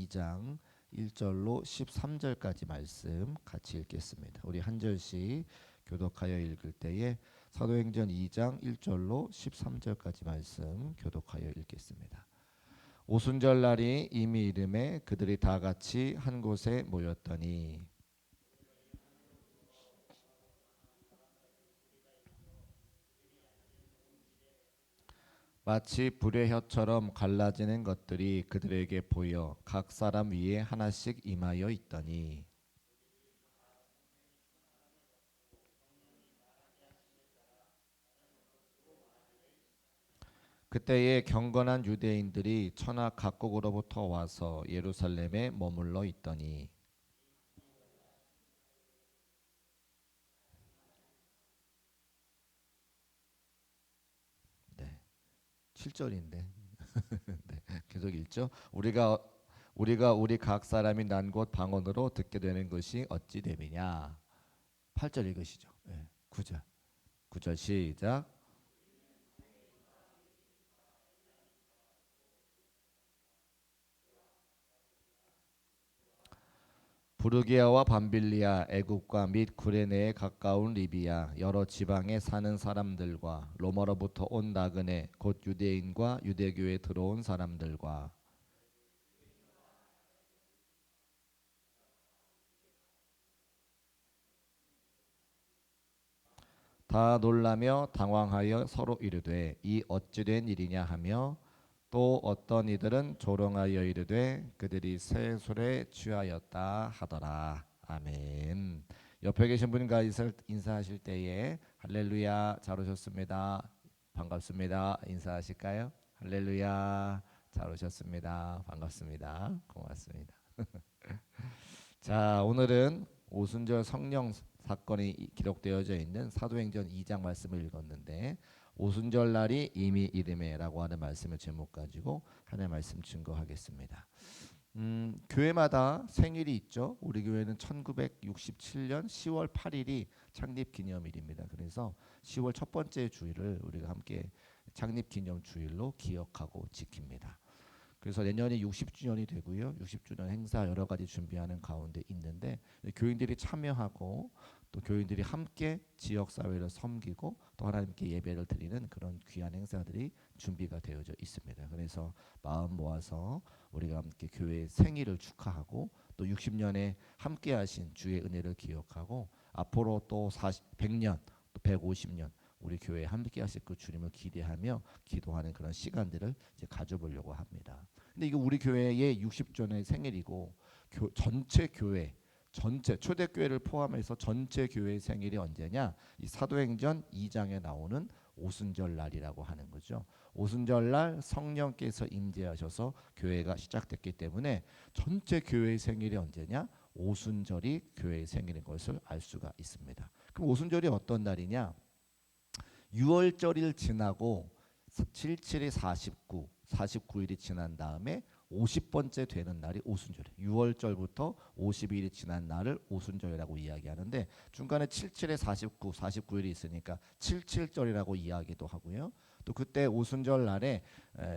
2장 1절로 13절까지 말씀 같이 읽겠습니다. 우리 한 절씩 교독하여 읽을 때에 사도행전 2장 1절로 13절까지 말씀 교독하여 읽겠습니다. 오순절 날이 이미 이름에 그들이 다 같이 한 곳에 모였더니 마치 불의 혀처럼 갈라지는 것들이 그들에게 보여 각 사람 위에 하나씩 임하여 있더니 그때에 경건한 유대인들이 천하 각국으로부터 와서 예루살렘에 머물러 있더니 네, 7절인데 네, 계속 읽죠. 우리가 우리 각 사람이 난 곳 방언으로 듣게 되는 것이 어찌 됨이냐. 8절 읽으시죠. 네, 9절 시작. 부르기아와 밤빌리아, 애굽과 및 구레네에 가까운 리비아, 여러 지방에 사는 사람들과 로마로부터 온 나그네, 곧 유대인과 유대교에 들어온 사람들과 다 놀라며 당황하여 서로 이르되 이 어찌된 일이냐 하며 또 어떤 이들은 조롱하여 이르되 그들이 새 술에 취하였다 하더라. 아멘. 옆에 계신 분과 인사하실 때에 할렐루야 잘 오셨습니다. 반갑습니다. 인사하실까요? 할렐루야 잘 오셨습니다. 반갑습니다. 고맙습니다. 자, 오늘은 오순절 성령 사건이 기록되어져 있는 사도행전 2장 말씀을 읽었는데 오순절 날이 이미 이름에라고 하는 말씀을 제목 가지고 하나의 말씀 증거하겠습니다. 교회마다 생일이 있죠. 우리 교회는 1967년 10월 8일이 창립 기념일입니다. 그래서 10월 첫 번째 주일을 우리가 함께 창립 기념 주일로 기억하고 지킵니다. 그래서 내년이 60주년이 되고요. 60주년 행사 여러 가지 준비하는 가운데 있는데 교인들이 참여하고 또 교인들이 함께 지역 사회를 섬기고 또 하나님께 예배를 드리는 그런 귀한 행사들이 준비가 되어져 있습니다. 그래서 마음 모아서 우리가 함께 교회의 생일을 축하하고 또 60년에 함께 하신 주의 은혜를 기억하고 앞으로 또 100년 또 150년 우리 교회에 함께 하실 그 주님을 기대하며 기도하는 그런 시간들을 이제 가져보려고 합니다. 근데 이거 우리 교회의 60주년의 생일이고 전체 교회 전체 초대교회를 포함해서 전체 교회의 생일이 언제냐? 이 사도행전 2장에 나오는 오순절 날이라고 하는 거죠. 오순절 날 성령께서 임재하셔서 교회가 시작됐기 때문에 전체 교회의 생일이 언제냐? 오순절이 교회의 생일인 것을 알 수가 있습니다. 그럼 오순절이 어떤 날이냐? 6월절일 지나고 77이 49, 49일이 지난 다음에 50번째 되는 날이 오순절이에요. 6월절부터 50일이 지난 날을 오순절이라고 이야기하는데 중간에 77에 49, 49일이 있으니까 77절이라고 이야기도 하고요. 또 그때 오순절 날에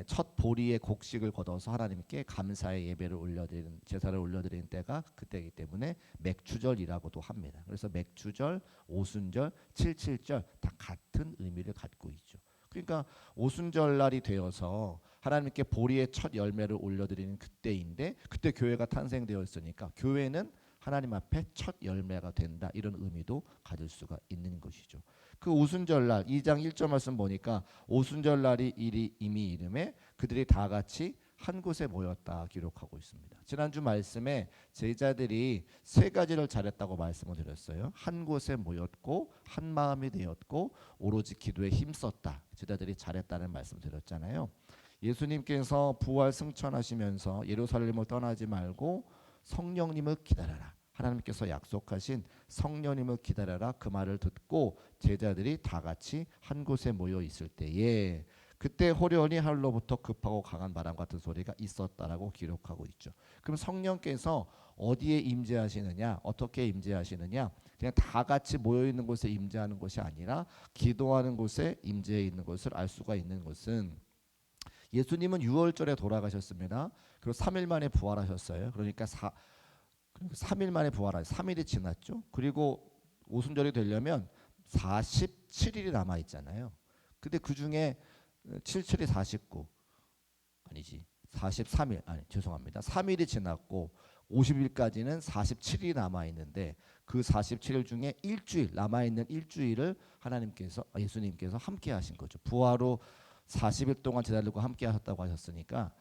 첫 보리의 곡식을 걷어서 하나님께 감사의 예배를 올려드리는 제사를 올려드리는 때가 그때이기 때문에 맥추절이라고도 합니다. 그래서 맥추절, 오순절, 77절 다 같은 의미를 갖고 있죠. 그러니까 오순절 날이 되어서 하나님께 보리의 첫 열매를 올려드리는 그때인데 그때 교회가 탄생되었으니까 교회는 하나님 앞에 첫 열매가 된다 이런 의미도 가질 수가 있는 것이죠. 그 오순절 날 2장 1절 말씀 보니까 오순절 날이 이미 이름에 그들이 다 같이 한 곳에 모였다 기록하고 있습니다. 지난주 말씀에 제자들이 세 가지를 잘했다고 말씀을 드렸어요. 한 곳에 모였고 한 마음이 되었고 오로지 기도에 힘썼다. 제자들이 잘했다는 말씀 드렸잖아요. 예수님께서 부활 승천하시면서 예루살렘을 떠나지 말고 성령님을 기다려라. 하나님께서 약속하신 성령님을 기다려라 그 말을 듣고 제자들이 다 같이 한 곳에 모여 있을 때에 그때 호련히 하늘로부터 급하고 강한 바람 같은 소리가 있었다라고 기록하고 있죠. 그럼 성령께서 어디에 임재하시느냐, 어떻게 임재하시느냐? 그냥 다 같이 모여 있는 곳에 임재하는 것이 아니라 기도하는 곳에 임재해 있는 것을 알 수가 있는 것은 예수님은 6월절에 돌아가셨습니다. 그리고 3일 만에 부활하셨어요. 그러니까 3일 만에 부활하셨어요. 3일이 지났죠. 그리고 오순절이 되려면 47일이 남아 있잖아요. 근데 그 중에 77이 49 아니지 43일 아니 죄송합니다. 3일이 지났고 50일까지는 47일이 남아 있는데 그 47일 중에 일주일 남아 있는 일주일을 하나님께서 예수님께서 함께 하신 거죠. 부활 후 40일 동안 제자들과 함께 하셨다고 하셨으니까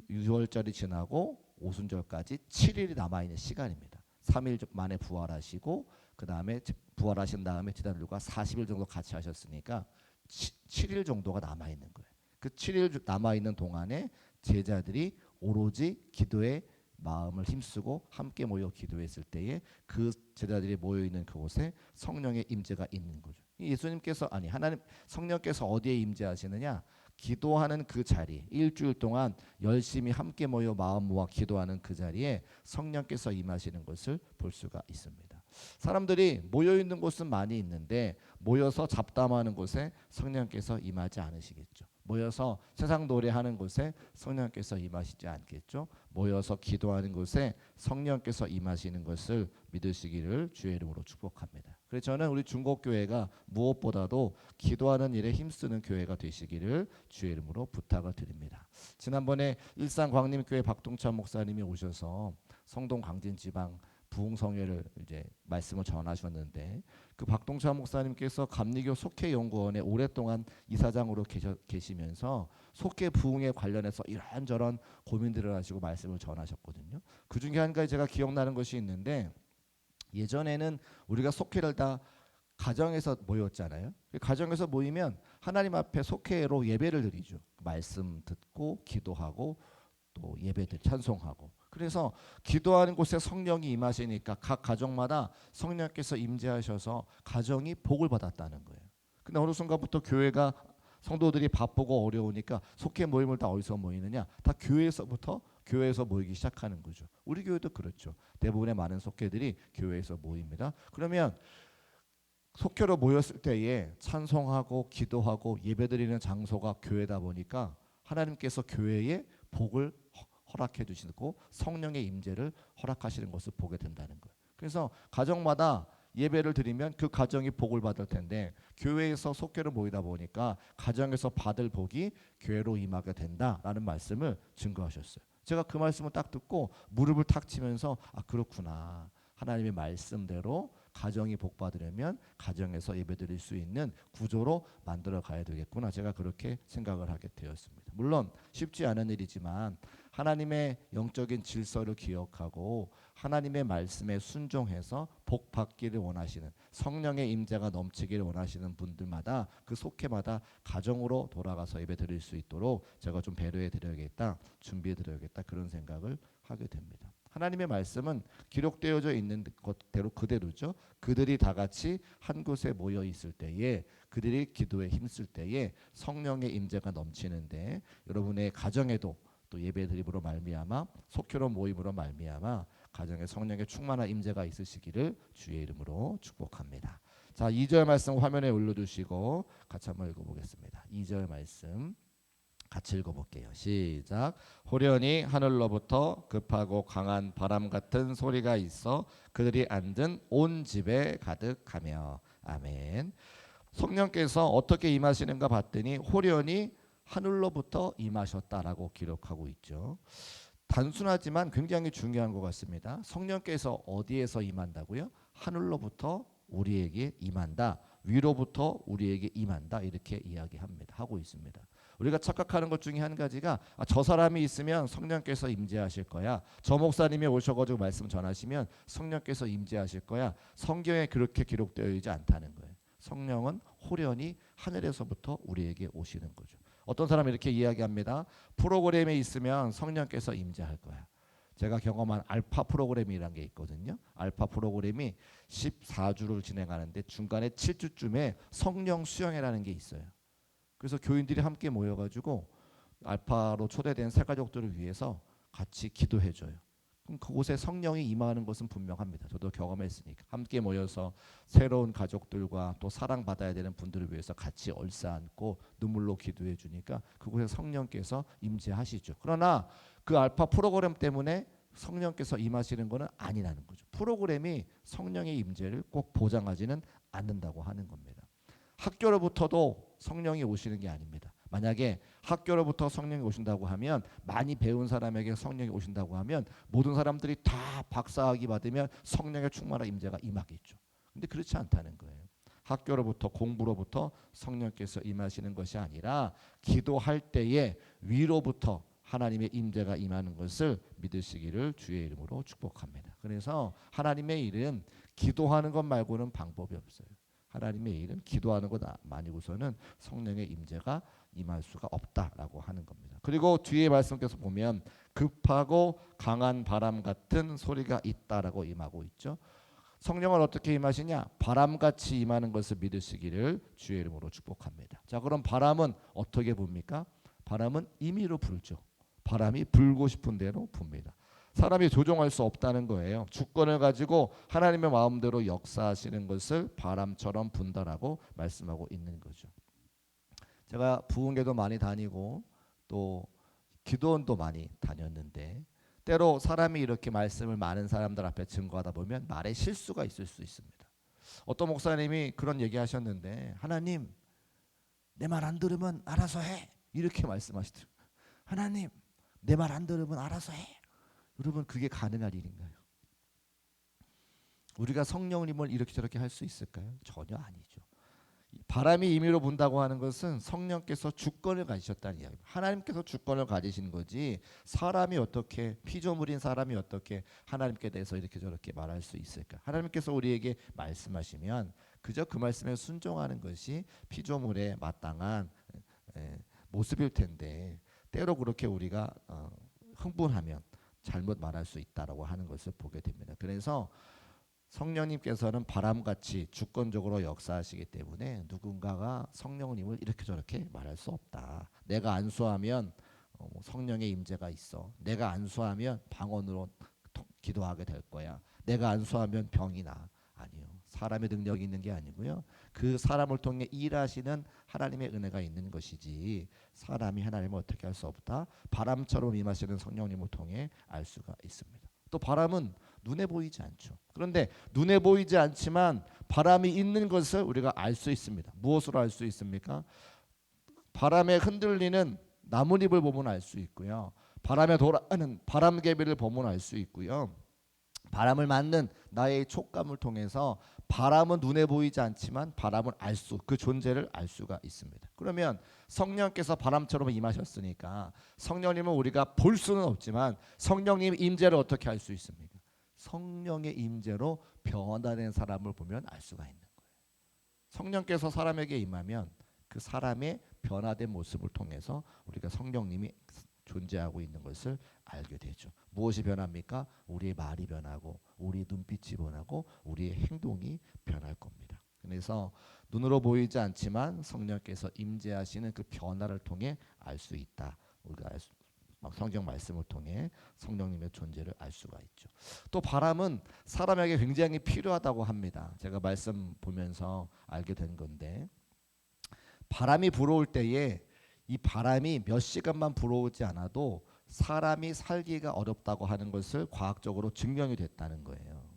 유월절이 지나고 오순절까지 7일이 남아 있는 시간입니다. 3일 만에 부활하시고 그 다음에 부활하신 다음에 제자들과 40일 정도 같이 하셨으니까 7일 정도가 남아 있는 거예요. 그 7일 남아 있는 동안에 제자들이 오로지 기도에 마음을 힘쓰고 함께 모여 기도했을 때에 그 제자들이 모여 있는 그곳에 성령의 임재가 있는 거죠. 예수님께서 아니 하나님 성령께서 어디에 임재하시느냐? 기도하는 그 자리, 일주일 동안 열심히 함께 모여 마음 모아 기도하는 그 자리에 성령께서 임하시는 것을 볼 수가 있습니다. 사람들이 모여 있는 곳은 많이 있는데 모여서 잡담하는 곳에 성령께서 임하지 않으시겠죠. 모여서 세상 노래하는 곳에 성령께서 임하시지 않겠죠. 모여서 기도하는 곳에 성령께서 임하시는 것을 믿으시기를 주의 이름으로 축복합니다. 그래서 저는 우리 중국교회가 무엇보다도 기도하는 일에 힘쓰는 교회가 되시기를 주의 이름으로 부탁을 드립니다. 지난번에 일산광림교회 박동찬 목사님이 오셔서 성동 광진지방 부흥성회를 이제 말씀을 전하셨는데 그 박동찬 목사님께서 감리교 속회연구원에 오랫동안 이사장으로 계시면서 속회 부흥에 관련해서 이런저런 고민들을 하시고 말씀을 전하셨거든요. 그 중에 한 가지 제가 기억나는 것이 있는데 예전에는 우리가 속회를 다 가정에서 모였잖아요. 가정에서 모이면 하나님 앞에 속회로 예배를 드리죠. 말씀 듣고 기도하고 또 예배들 찬송하고. 그래서 기도하는 곳에 성령이 임하시니까 각 가정마다 성령께서 임재하셔서 가정이 복을 받았다는 거예요. 근데 어느 순간부터 교회가 성도들이 바쁘고 어려우니까 속회 모임을 다 어디서 모이느냐? 다 교회에서 모이기 시작하는 거죠. 우리 교회도 그렇죠. 대부분의 많은 속회들이 교회에서 모입니다. 그러면 속회로 모였을 때에 찬송하고 기도하고 예배드리는 장소가 교회다 보니까 하나님께서 교회에 복을 허락해 주시고 성령의 임재를 허락하시는 것을 보게 된다는 거예요. 그래서 가정마다 예배를 드리면 그 가정이 복을 받을 텐데 교회에서 속회로 모이다 보니까 가정에서 받을 복이 교회로 임하게 된다라는 말씀을 증거하셨어요. 제가 그 말씀을 딱 듣고 무릎을 탁 치면서 아 그렇구나. 하나님의 말씀대로 가정이 복 받으려면 가정에서 예배드릴 수 있는 구조로 만들어 가야 되겠구나. 제가 그렇게 생각을 하게 되었습니다. 물론 쉽지 않은 일이지만 하나님의 영적인 질서를 기억하고 하나님의 말씀에 순종해서 복 받기를 원하시는 성령의 임재가 넘치기를 원하시는 분들마다 그 속회마다 가정으로 돌아가서 예배드릴 수 있도록 제가 좀 배려해 드려야겠다, 준비해 드려야겠다 그런 생각을 하게 됩니다. 하나님의 말씀은 기록되어져 있는 것대로 그대로죠. 그들이 다 같이 한 곳에 모여 있을 때에 그들이 기도에 힘쓸 때에 성령의 임재가 넘치는데 여러분의 가정에도 또 예배드림으로 말미암아 속회로 모임으로 말미암아 가정에 성령의 충만한 임재가 있으시기를 주의 이름으로 축복합니다. 자, 2절 말씀 화면에 올려주시고 같이 한번 읽어보겠습니다. 2절 말씀 같이 읽어볼게요. 시작. 호련히 하늘로부터 급하고 강한 바람 같은 소리가 있어 그들이 앉은 온 집에 가득하며. 아멘. 성령께서 어떻게 임하시는가 봤더니 호련히 하늘로부터 임하셨다라고 기록하고 있죠. 단순하지만 굉장히 중요한 것 같습니다. 성령께서 어디에서 임한다고요? 하늘로부터 우리에게 임한다. 위로부터 우리에게 임한다. 이렇게 이야기합니다. 하고 있습니다. 우리가 착각하는 것 중에 한 가지가 저 사람이 있으면 성령께서 임재하실 거야. 저 목사님이 오셔가지고 말씀 전하시면 성령께서 임재하실 거야. 성경에 그렇게 기록되어 있지 않다는 거예요. 성령은 호련히 하늘에서부터 우리에게 오시는 거죠. 어떤 사람이 이렇게 이야기합니다. 프로그램에 있으면 성령께서 임재할 거야. 제가 경험한 알파 프로그램이라는 게 있거든요. 알파 프로그램이 14주를 진행하는데 중간에 7주쯤에 성령 수영회라는 게 있어요. 그래서 교인들이 함께 모여가지고 알파로 초대된 새가족들을 위해서 같이 기도해줘요. 그럼 그곳에 성령이 임하는 것은 분명합니다. 저도 경험했으니까. 함께 모여서 새로운 가족들과 또 사랑받아야 되는 분들을 위해서 같이 얼싸안고 눈물로 기도해 주니까 그곳에 성령께서 임재하시죠. 그러나 그 알파 프로그램 때문에 성령께서 임하시는 것은 아니라는 거죠. 프로그램이 성령의 임재를 꼭 보장하지는 않는다고 하는 겁니다. 학교로부터도 성령이 오시는 게 아닙니다. 만약에 학교로부터 성령이 오신다고 하면, 많이 배운 사람에게 성령이 오신다고 하면 모든 사람들이 다 박사학위 받으면 성령의 충만한 임재가 임하겠죠. 근데 그렇지 않다는 거예요. 학교로부터, 공부로부터 성령께서 임하시는 것이 아니라 기도할 때에 위로부터 하나님의 임재가 임하는 것을 믿으시기를 주의 이름으로 축복합니다. 그래서 하나님의 일은 기도하는 것 말고는 방법이 없어요. 하나님의 일은 기도하는 것 아니고서는 성령의 임재가 임할 수가 없다라고 하는 겁니다. 그리고 뒤에 말씀께서 보면 급하고 강한 바람 같은 소리가 있다라고 임하고 있죠. 성령은 어떻게 임하시냐? 바람같이 임하는 것을 믿으시기를 주의 이름으로 축복합니다. 자, 그럼 바람은 어떻게 붑니까? 바람은 임의로 불죠. 바람이 불고 싶은 대로 붑니다. 사람이 조종할 수 없다는 거예요. 주권을 가지고 하나님의 마음대로 역사하시는 것을 바람처럼 분다라고 말씀하고 있는 거죠. 제가 부흥회도 많이 다니고 또 기도원도 많이 다녔는데, 때로 사람이 이렇게 말씀을 많은 사람들 앞에 증거하다 보면 말에 실수가 있을 수 있습니다. 어떤 목사님이 그런 얘기하셨는데, 하나님 내 말 안 들으면 알아서 해, 이렇게 말씀하시더라고요. 하나님 내 말 안 들으면 알아서 해. 여러분, 그게 가능할 일인가요? 우리가 성령님을 이렇게 저렇게 할 수 있을까요? 전혀 아니죠. 바람이 임의로 분다고 하는 것은 성령께서 주권을 가지셨다는 이야기입니다. 하나님께서 주권을 가지신 거지, 사람이 어떻게, 피조물인 사람이 어떻게 하나님께 대해서 이렇게 저렇게 말할 수 있을까? 하나님께서 우리에게 말씀하시면 그저 그 말씀에 순종하는 것이 피조물에 마땅한 모습일 텐데, 때로 그렇게 우리가 흥분하면 잘못 말할 수 있다라고 하는 것을 보게 됩니다. 그래서 성령님께서는 바람같이 주권적으로 역사하시기 때문에 누군가가 성령님을 이렇게 저렇게 말할 수 없다. 내가 안수하면 성령의 임재가 있어. 내가 안수하면 방언으로 기도하게 될 거야. 내가 안수하면 병이 나. 아니요. 사람의 능력이 있는 게 아니고요. 그 사람을 통해 일하시는 하나님의 은혜가 있는 것이지, 사람이 하나님을 어떻게 할 수 없다. 바람처럼 임하시는 성령님을 통해 알 수가 있습니다. 또 바람은 눈에 보이지 않죠. 그런데 눈에 보이지 않지만 바람이 있는 것을 우리가 알 수 있습니다. 무엇으로 알 수 있습니까? 바람에 흔들리는 나뭇잎을 보면 알 수 있고요. 바람에 돌아가는 바람개비를 보면 알 수 있고요. 바람을 맞는 나의 촉감을 통해서 바람은 눈에 보이지 않지만 바람을 그 존재를 알 수가 있습니다. 그러면 성령께서 바람처럼 임하셨으니까 성령님은 우리가 볼 수는 없지만 성령님 임재를 어떻게 알 수 있습니까? 성령의 임재로 변화된 사람을 보면 알 수가 있는 거예요. 성령께서 사람에게 임하면 그 사람의 변화된 모습을 통해서 우리가 성령님이 존재하고 있는 것을 알게 되죠. 무엇이 변합니까? 우리의 말이 변하고 우리의 눈빛이 변하고 우리의 행동이 변할 겁니다. 그래서 눈으로 보이지 않지만 성령께서 임재하시는 그 변화를 통해 알 수 있다. 우리가 성경 말씀을 통해 성령님의 존재를 알 수가 있죠. 또 바람은 사람에게 굉장히 필요하다고 합니다. 제가 말씀 보면서 알게 된 건데, 바람이 불어올 때에 이 바람이 몇 시간만 불어오지 않아도 사람이 살기가 어렵다고 하는 것을 과학적으로 증명이 됐다는 거예요.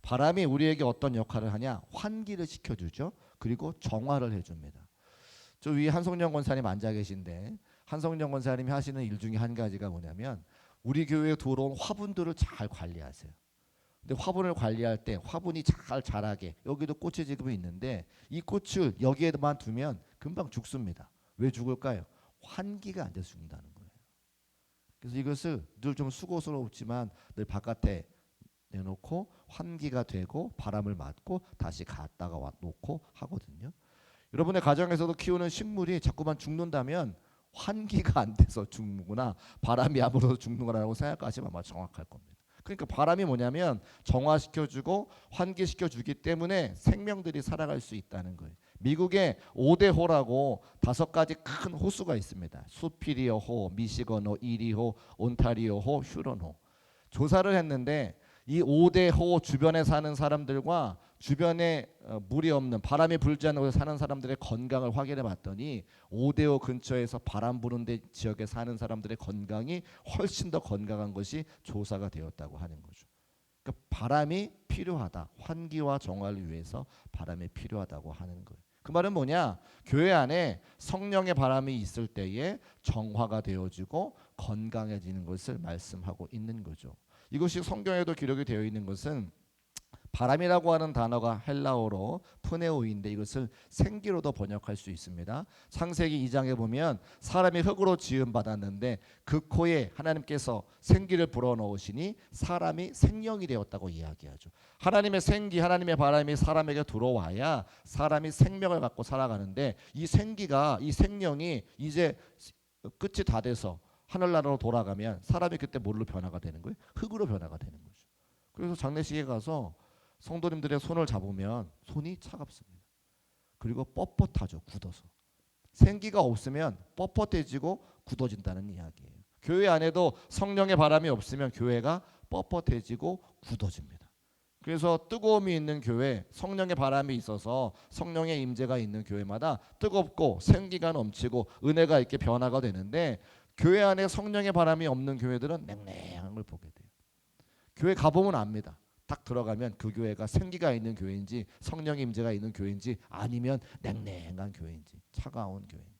바람이 우리에게 어떤 역할을 하냐? 환기를 시켜주죠. 그리고 정화를 해줍니다. 저 위에 한성령 권사님 앉아 계신데, 한성령 권사님이 하시는 일 중에 한 가지가 뭐냐면 우리 교회에 들어온 화분들을 잘 관리하세요. 근데 화분을 관리할 때 화분이 잘 자라게, 여기도 꽃이 지금 있는데 이 꽃을 여기에만 두면 금방 죽습니다. 왜 죽을까요? 환기가 안 돼서 죽는다는 거예요. 그래서 이것을 늘 좀 수고스럽지만 늘 바깥에 내놓고 환기가 되고 바람을 맞고 다시 갖다가 놓고 하거든요. 여러분의 가정에서도 키우는 식물이 자꾸만 죽는다면 환기가 안 돼서 죽는구나, 바람이 안 불어서 죽는구나라고 생각하시면 아마 정확할 겁니다. 그러니까 바람이 뭐냐면 정화시켜주고 환기시켜주기 때문에 생명들이 살아갈 수 있다는 거예요. 미국에 5대 호라고 5가지 큰 호수가 있습니다. 수피리어 호, 미시건호, 이리호, 온타리오 호, 휴런호. 조사를 했는데 이 오대호 주변에 사는 사람들과 주변에 물이 없는 바람이 불지 않는 곳에 사는 사람들의 건강을 확인해 봤더니 오대호 근처에서 바람 부는 데 지역에 사는 사람들의 건강이 훨씬 더 건강한 것이 조사가 되었다고 하는 거죠. 그러니까 바람이 필요하다. 환기와 정화를 위해서 바람이 필요하다고 하는 거예요. 그 말은 뭐냐? 교회 안에 성령의 바람이 있을 때에 정화가 되어지고 건강해지는 것을 말씀하고 있는 거죠. 이것이 성경에도 기록이 되어 있는 것은 바람이라고 하는 단어가 헬라어로 푸네오인데 이것을 생기로도 번역할 수 있습니다. 창세기 2장에 보면 사람이 흙으로 지음 받았는데 그 코에 하나님께서 생기를 불어넣으시니 사람이 생명이 되었다고 이야기하죠. 하나님의 생기, 하나님의 바람이 사람에게 들어와야 사람이 생명을 갖고 살아가는데 이 생기가, 이 생명이 이제 끝이 다 돼서 하늘나라로 돌아가면 사람이 그때 뭘로 변화가 되는 거예요? 흙으로 변화가 되는 거죠. 그래서 장례식에 가서 성도님들의 손을 잡으면 손이 차갑습니다. 그리고 뻣뻣하죠. 굳어서. 생기가 없으면 뻣뻣해지고 굳어진다는 이야기예요. 교회 안에도 성령의 바람이 없으면 교회가 뻣뻣해지고 굳어집니다. 그래서 뜨거움이 있는 교회, 성령의 바람이 있어서 성령의 임재가 있는 교회마다 뜨겁고 생기가 넘치고 은혜가 있게 변화가 되는데 교회 안에 성령의 바람이 없는 교회들은 냉랭한 걸 보게 돼요. 교회 가보면 압니다. 딱 들어가면 그 교회가 생기가 있는 교회인지 성령의 임재가 있는 교회인지 아니면 냉랭한 교회인지 차가운 교회인지.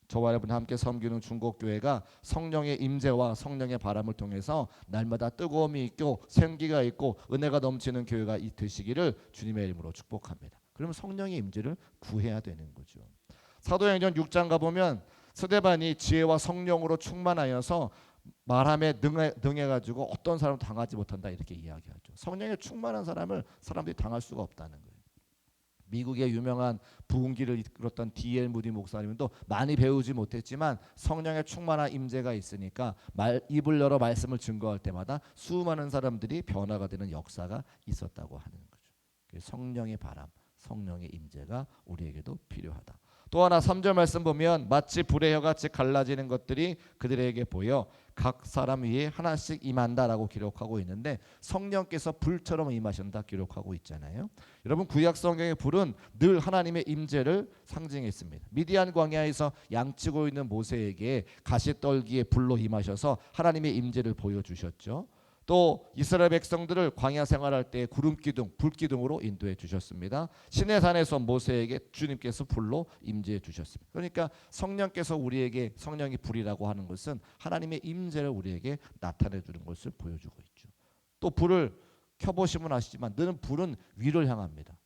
저와 여러분 함께 섬기는 중국교회가 성령의 임재와 성령의 바람을 통해서 날마다 뜨거움이 있고 생기가 있고 은혜가 넘치는 교회가 되시기를 주님의 이름으로 축복합니다. 그러면 성령의 임재를 구해야 되는 거죠. 사도행전 6장 가보면 스데반이 지혜와 성령으로 충만하여서 말함에 능해가지고 어떤 사람도 당하지 못한다 이렇게 이야기하죠. 성령에 충만한 사람을 사람들이 당할 수가 없다는 거예요. 미국의 유명한 부흥기를 이끌었던 D.L. 무디 목사님도 많이 배우지 못했지만 성령의 충만한 임재가 있으니까 입을 열어 말씀을 증거할 때마다 수많은 사람들이 변화가 되는 역사가 있었다고 하는 거죠. 성령의 바람, 성령의 임재가 우리에게도 필요하다. 또 하나 3절 말씀 보면 마치 불의 혀같이 갈라지는 것들이 그들에게 보여 각 사람 위에 하나씩 임한다라고 기록하고 있는데 성령께서 불처럼 임하신다 기록하고 있잖아요. 여러분 구약 성경의 불은 늘 하나님의 임재를 상징했습니다. 미디안 광야에서 양치고 있는 모세에게 가시떨기에 불로 임하셔서 하나님의 임재를 보여주셨죠. 또 이스라엘 백성들을 광야 생활할 때 구름 기둥, 불 기둥으로 인도해 주셨습니다. 시내산에서 모세에게 주님께서 불로 임재해 주셨습니다. 그러니까 성령께서 우리에게 성령이 불이라고 하는 것은 하나님의 임재를 우리에게 나타내 주는 것을 보여주고 있죠. 또 불을 켜보시면 아시지만 늘 불은 위를 향합니다.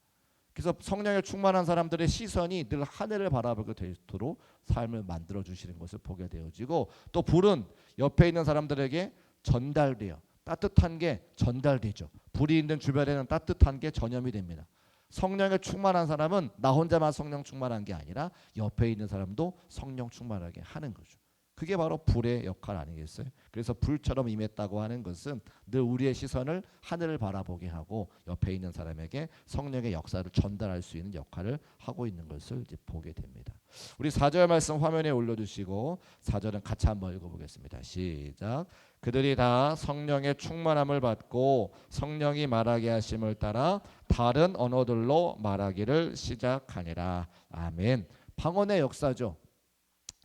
그래서 성령에 충만한 사람들의 시선이 늘 하늘을 바라보게 되도록 삶을 만들어 주시는 것을 보게 되어지고 또 불은 옆에 있는 사람들에게 전달돼요. 따뜻한 게 전달되죠. 불이 있는 주변에는 따뜻한 게 전염이 됩니다. 성령에 충만한 사람은 나 혼자만 성령 충만한 게 아니라 옆에 있는 사람도 성령 충만하게 하는 거죠. 그게 바로 불의 역할 아니겠어요? 그래서 불처럼 임했다고 하는 것은 늘 우리의 시선을 하늘을 바라보게 하고 옆에 있는 사람에게 성령의 역사를 전달할 수 있는 역할을 하고 있는 것을 이제 보게 됩니다. 우리 4절 말씀 화면에 올려주시고 4절은 같이 한번 읽어보겠습니다. 시작. 그들이 다 성령의 충만함을 받고 성령이 말하게 하심을 따라 다른 언어들로 말하기를 시작하니라. 아멘. 방언의 역사죠.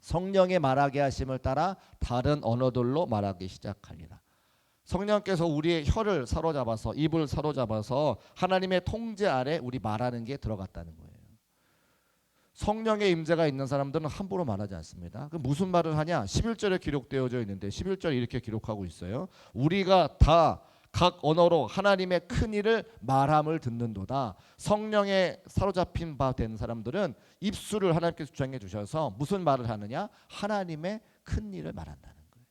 성령의 말하게 하심을 따라 다른 언어들로 말하기 시작하니라. 성령께서 우리의 혀를 사로잡아서 입을 사로잡아서 하나님의 통제 아래 우리 말하는 게 들어갔다는 거예요. 성령의 임재가 있는 사람들은 함부로 말하지 않습니다. 그 무슨 말을 하냐? 11절에 기록되어져 있는데 11절 이렇게 기록하고 있어요. 우리가 다 각 언어로 하나님의 큰 일을 말함을 듣는도다. 성령에 사로잡힌 바 된 사람들은 입술을 하나님께서 주장해 주셔서 무슨 말을 하느냐? 하나님의 큰 일을 말한다는 거예요.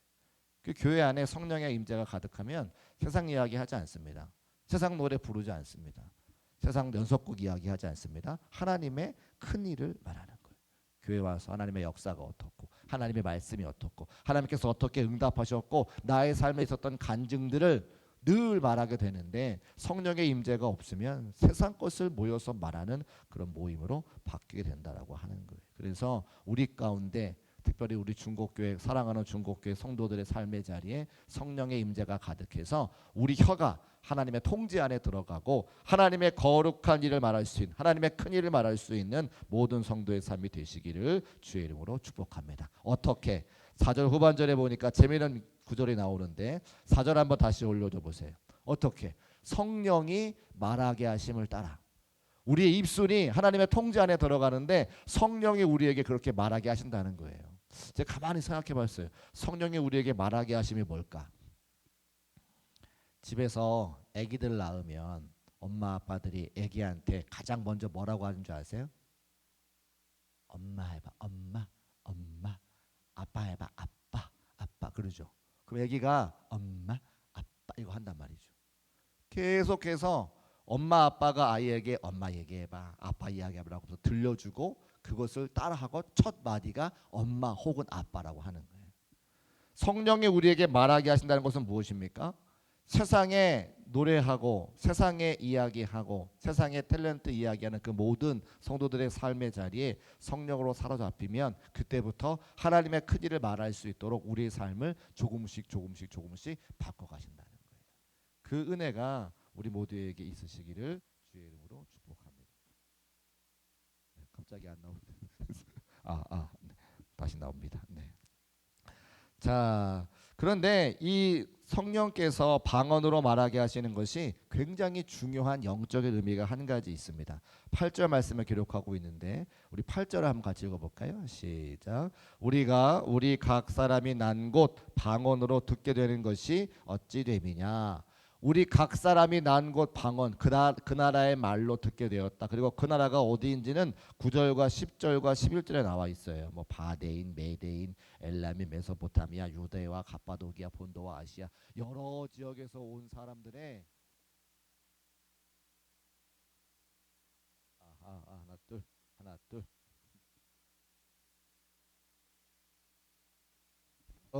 그 교회 안에 성령의 임재가 가득하면 세상 이야기 하지 않습니다. 세상 노래 부르지 않습니다. 세상 연속곡 이야기하지 않습니다. 하나님의 큰 일을 말하는 거예요. 교회 와서 하나님의 역사가 어떻고 하나님의 말씀이 어떻고 하나님께서 어떻게 응답하셨고 나의 삶에 있었던 간증들을 늘 말하게 되는데 성령의 임재가 없으면 세상 것을 모여서 말하는 그런 모임으로 바뀌게 된다라고 하는 거예요. 그래서 우리 가운데 특별히 우리 중국교회 사랑하는 중국교회 성도들의 삶의 자리에 성령의 임재가 가득해서 우리 혀가 하나님의 통제 안에 들어가고 하나님의 거룩한 일을 말할 수 있는 하나님의 큰 일을 말할 수 있는 모든 성도의 삶이 되시기를 주의 이름으로 축복합니다. 어떻게? 4절 후반절에 보니까 재미있는 구절이 나오는데 4절 한번 다시 올려줘 보세요. 어떻게? 성령이 말하게 하심을 따라. 우리의 입술이 하나님의 통제 안에 들어가는데 성령이 우리에게 그렇게 말하게 하신다는 거예요. 제가 가만히 생각해 봤어요. 성령이 우리에게 말하게 하심이 뭘까? 집에서 아기들 낳으면 엄마 아빠들이 아기한테 가장 먼저 뭐라고 하는 줄 아세요? 엄마 해봐. 엄마. 엄마. 아빠 해봐. 아빠. 아빠. 그러죠. 그럼 아기가 엄마 아빠 이거 한단 말이죠. 계속해서 엄마 아빠가 아이에게 엄마 얘기해봐 아빠 이야기해보라고 해서 들려주고 그것을 따라하고 첫 마디가 엄마 혹은 아빠라고 하는 거예요. 성령이 우리에게 말하게 하신다는 것은 무엇입니까? 세상에 노래하고 세상에 이야기하고 세상에 탤런트 이야기하는 그 모든 성도들의 삶의 자리에 성령으로 사로잡히면 그때부터 하나님의 큰 일을 말할 수 있도록 우리의 삶을 조금씩 바꿔가신다는 거예요. 그 은혜가 우리 모두에게 있으시기를 주의 이름으로 축복합니다. 네, 갑자기 안 나오는데 네, 다시 나옵니다. 네. 자, 그런데 이 성령께서 방언으로 말하게 하시는 것이 굉장히 중요한 영적인 의미가 한 가지 있습니다. 8절 말씀을 기록하고 있는데 우리 8절을 한번 같이 읽어볼까요? 시작. 우리가 우리 각 사람이 난 곳 방언으로 듣게 되는 것이 어찌 됨이냐. 우리 각 사람이 난 곳 방언 그 나라의 말로 듣게 되었다. 그리고 그 나라가 어디인지는 9절과 10절과 11절에 나와 있어요. 뭐 바데인, 메데인, 엘람이, 메소포타미아, 유대와 갑바도기아, 본도와 아시아 여러 지역에서 온 사람들의 하나 둘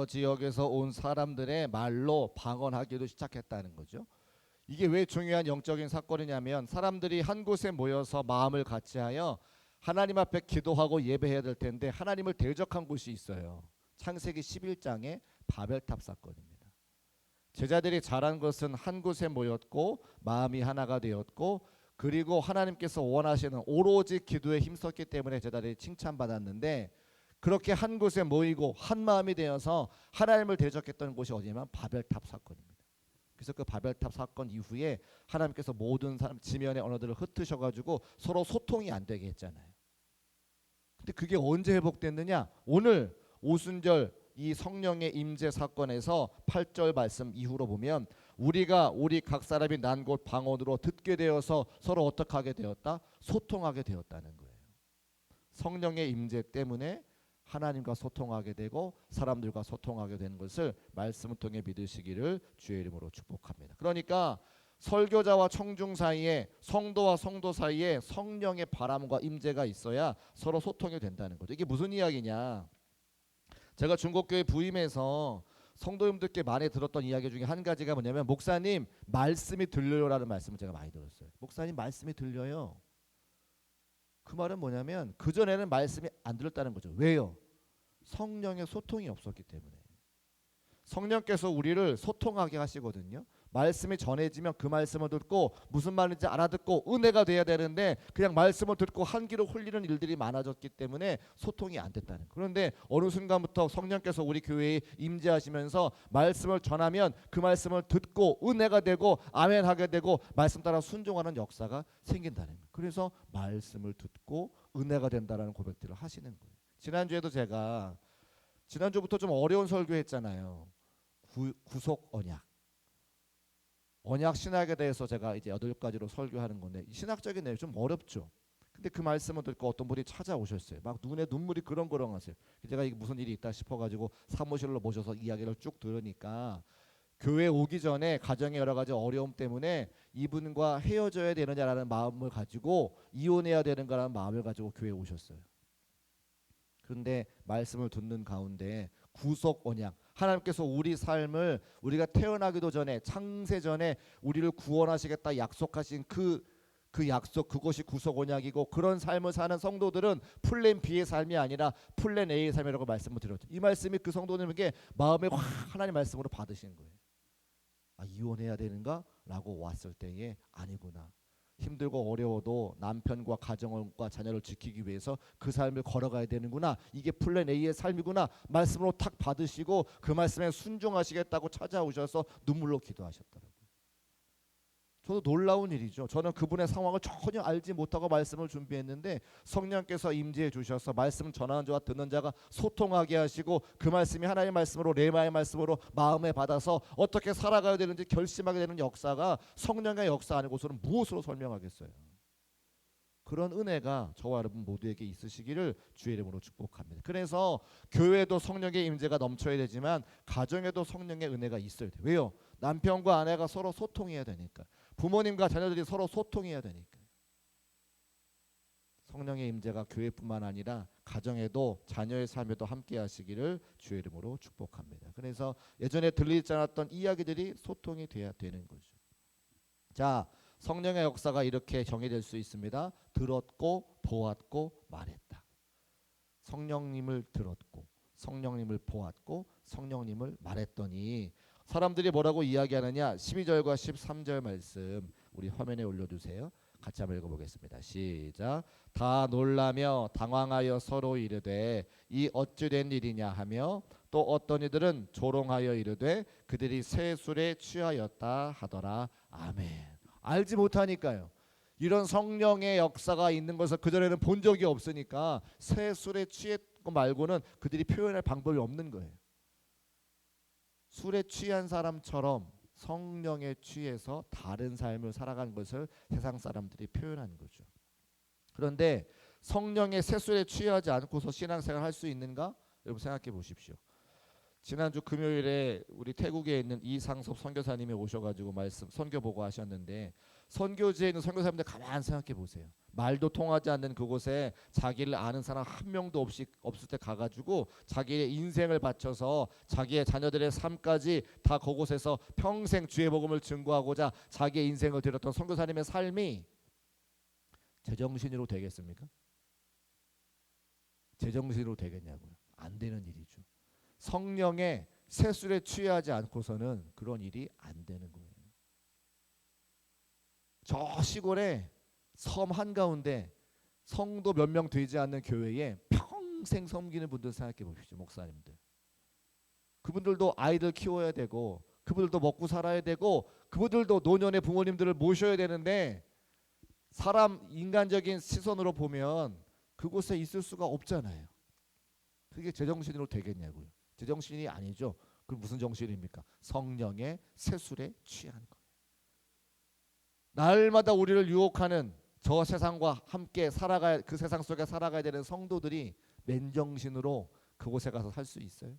지역에서 온 사람들의 말로 방언하기도 시작했다는 거죠. 이게 왜 중요한 영적인 사건이냐면 사람들이 한 곳에 모여서 마음을 같이하여 하나님 앞에 기도하고 예배해야 될 텐데 하나님을 대적한 곳이 있어요. 창세기 11장의 바벨탑 사건입니다. 제자들이 잘한 것은 한 곳에 모였고 마음이 하나가 되었고 그리고 하나님께서 원하시는 오로지 기도에 힘썼기 때문에 제자들이 칭찬받았는데 그렇게 한 곳에 모이고 한 마음이 되어서 하나님을 대적했던 곳이 어디냐면 바벨탑 사건입니다. 그래서 그 바벨탑 사건 이후에 하나님께서 모든 사람 지면의 언어들을 흩으셔가지고 서로 소통이 안 되게 했잖아요. 근데 그게 언제 회복됐느냐? 오늘 오순절 이 성령의 임재 사건에서 8절 말씀 이후로 보면 우리가 우리 각 사람이 난 곳 방언으로 듣게 되어서 서로 어떻게 하게 되었다? 소통하게 되었다는 거예요. 성령의 임재 때문에 하나님과 소통하게 되고 사람들과 소통하게 되는 것을 말씀을 통해 믿으시기를 주의 이름으로 축복합니다. 그러니까 설교자와 청중 사이에 성도와 성도 사이에 성령의 바람과 임재가 있어야 서로 소통이 된다는 거죠. 이게 무슨 이야기냐? 제가 중국교회 부임해서 성도님들께 많이 들었던 이야기 중에 한 가지가 뭐냐면 목사님 말씀이 들려요라는 말씀을 제가 많이 들었어요. 목사님 말씀이 들려요. 그 말은 뭐냐면 그전에는 말씀이 안 들렸다는 거죠. 왜요? 성령의 소통이 없었기 때문에. 성령께서 우리를 소통하게 하시거든요. 말씀이 전해지면 그 말씀을 듣고 무슨 말인지 알아듣고 은혜가 돼야 되는데 그냥 말씀을 듣고 한 귀로 홀리는 일들이 많아졌기 때문에 소통이 안 됐다는 거예요. 그런데 어느 순간부터 성령께서 우리 교회에 임재하시면서 말씀을 전하면 그 말씀을 듣고 은혜가 되고 아멘 하게 되고 말씀 따라 순종하는 역사가 생긴다는 거예요. 그래서 말씀을 듣고 은혜가 된다는 고백들을 하시는 거예요. 지난주에도 제가 지난주부터 좀 어려운 설교했잖아요. 구속 언약. 언약 신학에 대해서 제가 이제 8가지로 설교하는 건데 신학적인 내용 좀 어렵죠. 근데 그 말씀을 듣고 어떤 분이 찾아오셨어요. 막 눈에 눈물이 그렁그렁하세요. 제가 이게 무슨 일이 있다 싶어가지고 사무실로 모셔서 이야기를 쭉 들으니까 교회 오기 전에 가정의 여러 가지 어려움 때문에 이분과 헤어져야 되느냐라는 마음을 가지고 이혼해야 되는가라는 마음을 가지고 교회에 오셨어요. 그런데 말씀을 듣는 가운데 구속 언약 하나님께서 우리 삶을 우리가 태어나기도 전에 창세 전에 우리를 구원하시겠다 약속하신 그 그 약속, 그것이 구속 언약이고, 그런 삶을 사는 성도들은 플랜 B의 삶이 아니라 플랜 A의 삶이라고 말씀을 드렸죠. 이 말씀이 그 성도들에게 마음에 확 하나님 말씀으로 받으신 거예요. 아, 이혼해야 되는가? 라고 왔을 때에 아니구나. 힘들고 어려워도 남편과 가정과 자녀를 지키기 위해서 그 삶을 걸어가야 되는구나. 이게 플랜 A의 삶이구나. 말씀으로 탁 받으시고 그 말씀에 순종하시겠다고 찾아오셔서 눈물로 기도하셨더라고요. 저도 놀라운 일이죠. 저는 그분의 상황을 전혀 알지 못하고 말씀을 준비했는데 성령께서 임재해 주셔서 말씀 전하는 자와 듣는 자가 소통하게 하시고 그 말씀이 하나님의 말씀으로, 레마의 말씀으로 마음에 받아서 어떻게 살아가야 되는지 결심하게 되는 역사가 성령의 역사 아니고서는 무엇으로 설명하겠어요. 그런 은혜가 저와 여러분 모두에게 있으시기를 주의 이름으로 축복합니다. 그래서 교회도 성령의 임재가 넘쳐야 되지만 가정에도 성령의 은혜가 있어야 돼요. 왜요? 남편과 아내가 서로 소통해야 되니까. 부모님과 자녀들이 서로 소통해야 되니까. 성령의 임재가 교회뿐만 아니라 가정에도 자녀의 삶에도 함께 하시기를 주의 이름으로 축복합니다. 그래서 예전에 들리지 않았던 이야기들이 소통이 돼야 되는 거죠. 자, 성령의 역사가 이렇게 정의될 수 있습니다. 들었고 보았고 말했다. 성령님을 들었고 성령님을 보았고 성령님을 말했더니 사람들이 뭐라고 이야기하느냐? 12절과 13절 말씀 우리 화면에 올려주세요. 같이 한번 읽어보겠습니다. 시작. 다 놀라며 당황하여 서로 이르되 이 어찌 된 일이냐 하며 또 어떤 이들은 조롱하여 이르되 그들이 새 술에 취하였다 하더라. 아멘. 알지 못하니까요. 이런 성령의 역사가 있는 것을 그전에는 본 적이 없으니까 새 술에 취했고 말고는 그들이 표현할 방법이 없는 거예요. 술에 취한 사람처럼 성령에 취해서 다른 삶을 살아가는 것을 세상 사람들이 표현하는 거죠. 그런데 성령의 새술에 취하지 않고서 신앙생활 할 수 있는가? 여러분 생각해 보십시오. 지난주 금요일에 우리 태국에 있는 이상섭 선교사님이 오셔가지고 말씀 선교 보고 하셨는데 선교지에 있는 선교사님들 가만히 생각해 보세요. 말도 통하지 않는 그곳에 자기를 아는 사람 한 명도 없을 때 가가지고 자기의 인생을 바쳐서 자기의 자녀들의 삶까지 다 그곳에서 평생 주의 복음을 증거하고자 자기의 인생을 드렸던 선교사님의 삶이 제정신으로 되겠습니까? 제정신으로 되겠냐고요? 안 되는 일이죠. 성령의 새술에 취하지 않고서는 그런 일이 안 되는 거예요. 저 시골에 섬 한가운데 성도 몇 명 되지 않는 교회에 평생 섬기는 분들 생각해 보십시오. 목사님들. 그분들도 아이들 키워야 되고 그분들도 먹고 살아야 되고 그분들도 노년의 부모님들을 모셔야 되는데 사람 인간적인 시선으로 보면 그곳에 있을 수가 없잖아요. 그게 제정신으로 되겠냐고요. 제정신이 아니죠. 그럼 무슨 정신입니까? 성령의 새술에 취한 거예요. 날마다 우리를 유혹하는 저 세상과 함께 살아가야, 그 세상 속에 살아가야 되는 성도들이 맨정신으로 그곳에 가서 살 수 있어요?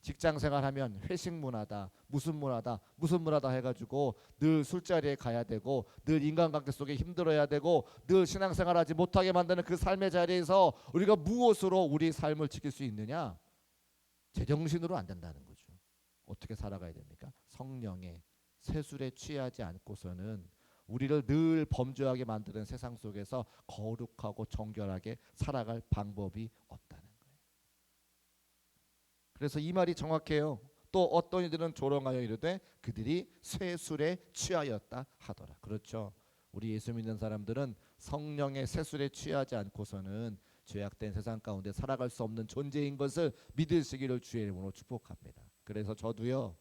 직장생활하면 회식 문화다, 무슨 문화다, 무슨 문화다 해가지고 늘 술자리에 가야 되고 늘 인간관계 속에 힘들어야 되고 늘 신앙생활하지 못하게 만드는 그 삶의 자리에서 우리가 무엇으로 우리 삶을 지킬 수 있느냐? 제정신으로 안 된다는 거죠. 어떻게 살아가야 됩니까? 성령의 새술에 취하지 않고서는 우리를 늘 범죄하게 만드는 세상 속에서 거룩하고 정결하게 살아갈 방법이 없다는 거예요. 그래서 이 말이 정확해요. 또 어떤 이들은 조롱하여 이르되 그들이 쇠술에 취하였다 하더라. 그렇죠. 우리 예수 믿는 사람들은 성령의 새술에 취하지 않고서는 죄악된 세상 가운데 살아갈 수 없는 존재인 것을 믿으시기를 주의 이름으로 축복합니다. 그래서 저도요.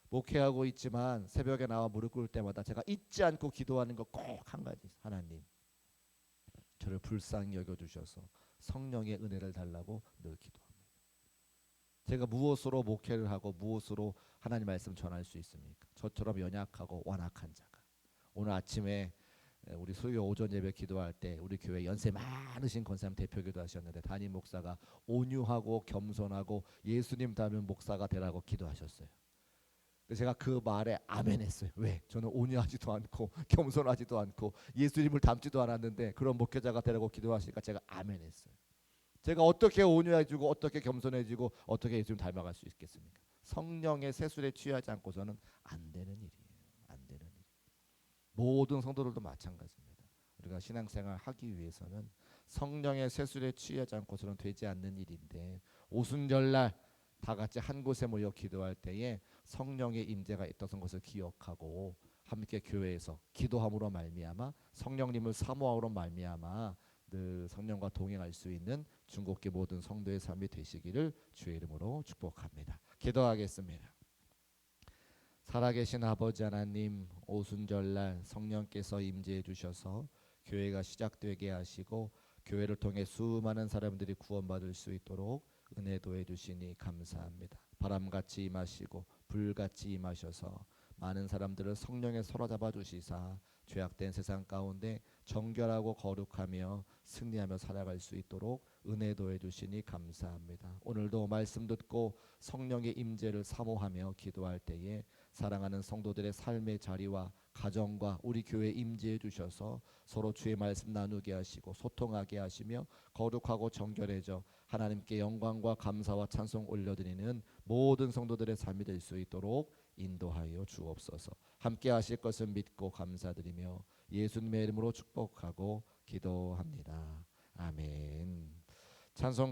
목회하고 있지만 새벽에 나와 무릎 꿇을 때마다 제가 잊지 않고 기도하는 거 꼭 한 가지. 하나님, 저를 불쌍히 여겨주셔서 성령의 은혜를 달라고 늘 기도합니다. 제가 무엇으로 목회를 하고 무엇으로 하나님 말씀 전할 수 있습니까? 저처럼 연약하고 완악한 자가. 오늘 아침에 우리 수요 오전 예배 기도할 때 우리 교회 연세 많으신 권사님 대표 기도하셨는데 담임 목사가 온유하고 겸손하고 예수님 닮은 목사가 되라고 기도하셨어요. 그래서 제가 그 말에 아멘 했어요. 왜? 저는 온유하지도 않고 겸손하지도 않고 예수님을 닮지도 않았는데 그런 목회자가 되라고 기도하시니까 제가 아멘 했어요. 제가 어떻게 온유해지고 어떻게 겸손해지고 어떻게 예수님 닮아갈 수 있겠습니까? 성령의 새술에 취하지 않고서는 안 되는 일이에요. 안 되는 일. 모든 성도들도 마찬가지입니다. 우리가 신앙생활 하기 위해서는 성령의 세술에 취하지 않고서는 되지 않는 일인데, 오순절날 다 같이 한 곳에 모여 기도할 때에 성령의 임재가 있다는 것을 기억하고 함께 교회에서 기도함으로 말미암아 성령님을 사모함으로 말미암아 늘 성령과 동행할 수 있는 중국계 모든 성도의 삶이 되시기를 주의 이름으로 축복합니다. 기도하겠습니다. 살아계신 아버지 하나님, 오순절날 성령께서 임재해 주셔서 교회가 시작되게 하시고 교회를 통해 수많은 사람들이 구원받을 수 있도록 은혜도 해주시니 감사합니다. 바람같이 임하시고 불같이 임하셔서 많은 사람들을 성령에 사로잡아 주시사 죄악된 세상 가운데 정결하고 거룩하며 승리하며 살아갈 수 있도록 은혜도 해주시니 감사합니다. 오늘도 말씀 듣고 성령의 임재를 사모하며 기도할 때에 사랑하는 성도들의 삶의 자리와 가정과 우리 교회에 임재해 주셔서 서로 주의 말씀 나누게 하시고 소통하게 하시며 거룩하고 정결해져 하나님께 영광과 감사와 찬송 올려드리는 모든 성도들의 삶이 될 수 있도록 인도하여 주옵소서. 함께 하실 것을 믿고 감사드리며 예수님의 이름으로 축복하고 기도합니다. 아멘. 찬송